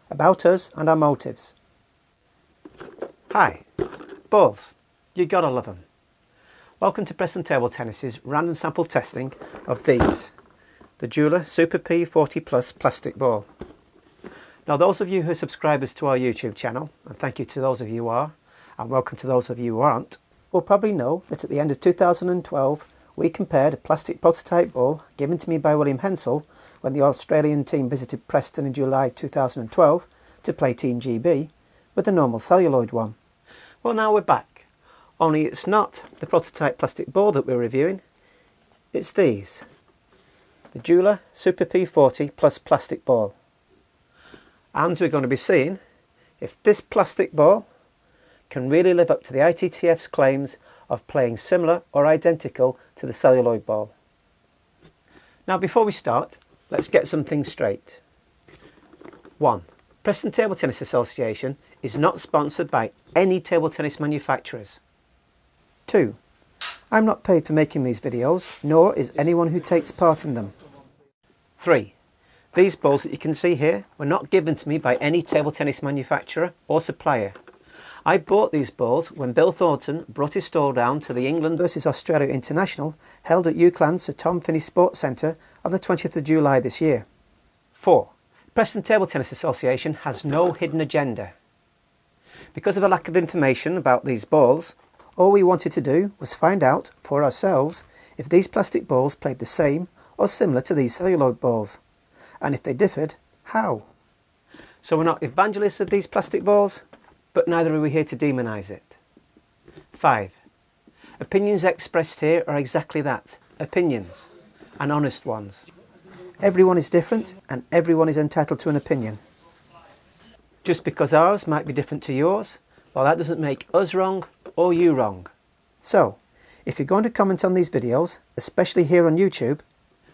About us and our motives. Hi, balls, you gotta love them. Welcome to Preston Table Tennis's random sample testing of these, the Jeweller Super P40 Plus plastic ball. Now those of you who are subscribers to our YouTube channel, and thank you to those of you who are, and welcome to those of you who aren't, will probably know that at the end of 2012 we compared a plastic prototype ball given to me by William Hensel when the Australian team visited Preston in July 2012 to play Team GB with a normal celluloid one. Well, now we're back. Only it's not the prototype plastic ball that we're reviewing, it's these. The Jeweller Super P40 Plus plastic ball. And we're going to be seeing if this plastic ball can really live up to the ITTF's claims of playing similar or identical to the celluloid ball. Now before we start, let's get some things straight. 1. Preston Table Tennis Association is not sponsored by any table tennis manufacturers. 2. I'm not paid for making these videos, nor is anyone who takes part in them. 3. These balls that you can see here were not given to me by any table tennis manufacturer or supplier. I bought these balls when Bill Thornton brought his stall down to the England vs Australia International held at Eucland's Sir Tom Finney Sports Centre on the 20th of July this year. 4. Preston Table Tennis Association has no hidden agenda. Because of a lack of information about these balls, all we wanted to do was find out for ourselves if these plastic balls played the same or similar to these celluloid balls, and if they differed, how. So we're not evangelists of these plastic balls, but neither are we here to demonise it. 5. Opinions expressed here are exactly that, opinions, and honest ones. Everyone is different and everyone is entitled to an opinion. Just because ours might be different to yours, well, that doesn't make us wrong or you wrong. So, if you're going to comment on these videos, especially here on YouTube,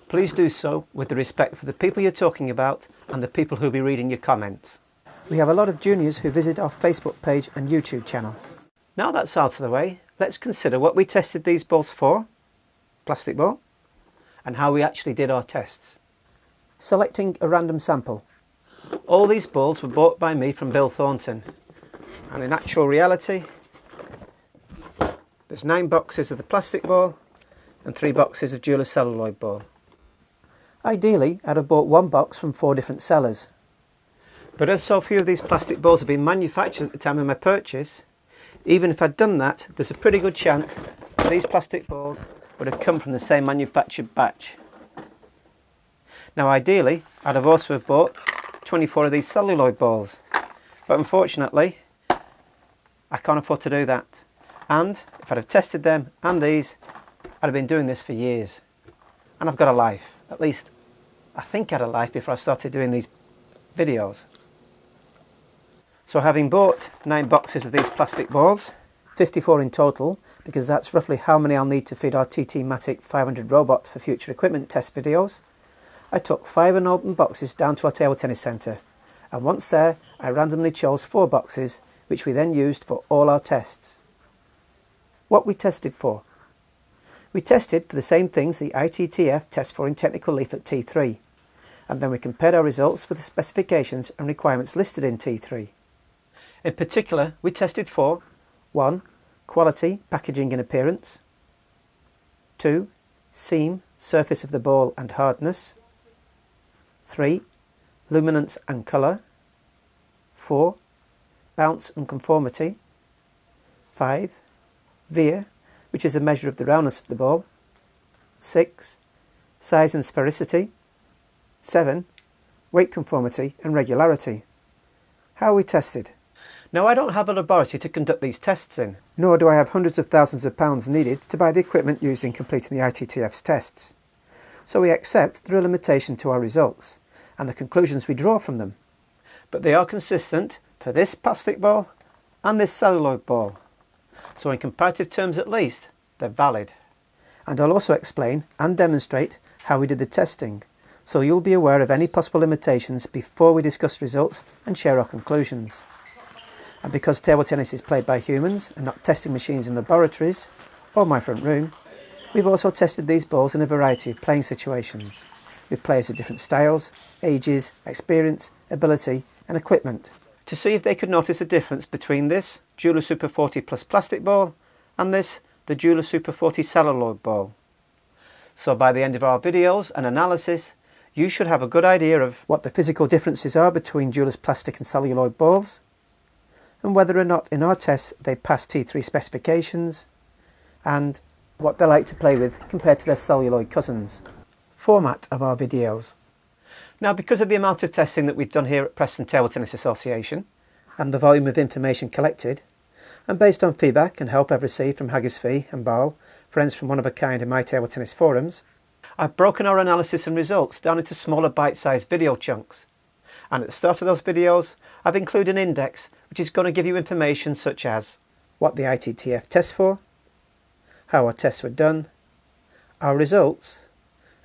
please do so with the respect for the people you're talking about and the people who'll be reading your comments. We have a lot of juniors who visit our Facebook page and YouTube channel. Now that's out of the way, let's consider what we tested these balls for, plastic ball, and how we actually did our tests. Selecting a random sample. All these balls were bought by me from Bill Thornton, and in actual reality there's 9 boxes of the plastic ball and 3 boxes of Jeweller celluloid ball. Ideally I'd have bought 1 box from 4 different sellers, but as so few of these plastic balls have been manufactured at the time of my purchase, even if I'd done that, there's a pretty good chance that these plastic balls would have come from the same manufactured batch. Now ideally I'd have also have bought 24 of these celluloid balls, but unfortunately I can't afford to do that, and if I'd have tested them and these, I'd have been doing this for years, and I've got a life. At least I think I had a life before I started doing these videos. So having bought 9 boxes of these plastic balls, 54 in total, because that's roughly how many I'll need to feed our TT-Matic 500 robot for future equipment test videos, I took 5 unopened boxes down to our table tennis centre, and once there I randomly chose 4 boxes which we then used for all our tests. What we tested for? We tested for the same things the ITTF tests for in Technical Leaflet T3, and then we compared our results with the specifications and requirements listed in T3. In particular, we tested for 1. Quality, packaging and appearance. 2. Seam, surface of the ball and hardness. 3. Luminance and colour. 4. Bounce and conformity. 5. Veer, which is a measure of the roundness of the ball. 6. Size and sphericity. 7. Weight conformity and regularity. How are we tested? Now I don't have a laboratory to conduct these tests in, nor do I have hundreds of thousands of pounds needed to buy the equipment used in completing the ITTF's tests. So we accept there are limitations to our results, and the conclusions we draw from them. But they are consistent for this plastic ball and this celluloid ball. So in comparative terms at least, they're valid. And I'll also explain and demonstrate how we did the testing, so you'll be aware of any possible limitations before we discuss results and share our conclusions. And because table tennis is played by humans and not testing machines in laboratories, or my front room. We've also tested these balls in a variety of playing situations, with players of different styles, ages, experience, ability and equipment, to see if they could notice a difference between this Jeweller Super 40 Plus plastic ball and this, the Jeweller Super 40 celluloid ball. So by the end of our videos and analysis, you should have a good idea of what the physical differences are between Jeweller's plastic and celluloid balls, and whether or not in our tests they pass T3 specifications, and what they like to play with compared to their celluloid cousins. Format of our videos. Now, because of the amount of testing that we've done here at Preston Table Tennis Association and the volume of information collected, and based on feedback and help I've received from Haggersby and Ball, friends from One of a Kind and My Table Tennis forums, I've broken our analysis and results down into smaller bite-sized video chunks. And at the start of those videos, I've included an index which is going to give you information such as what the ITTF tests for, how our tests were done, our results,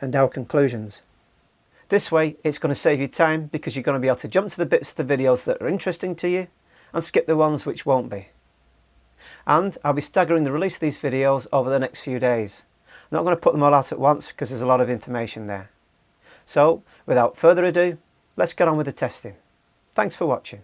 and our conclusions. This way it's going to save you time because you're going to be able to jump to the bits of the videos that are interesting to you and skip the ones which won't be. And I'll be staggering the release of these videos over the next few days. I'm not going to put them all out at once because there's a lot of information there. So, without further ado, let's get on with the testing. Thanks for watching.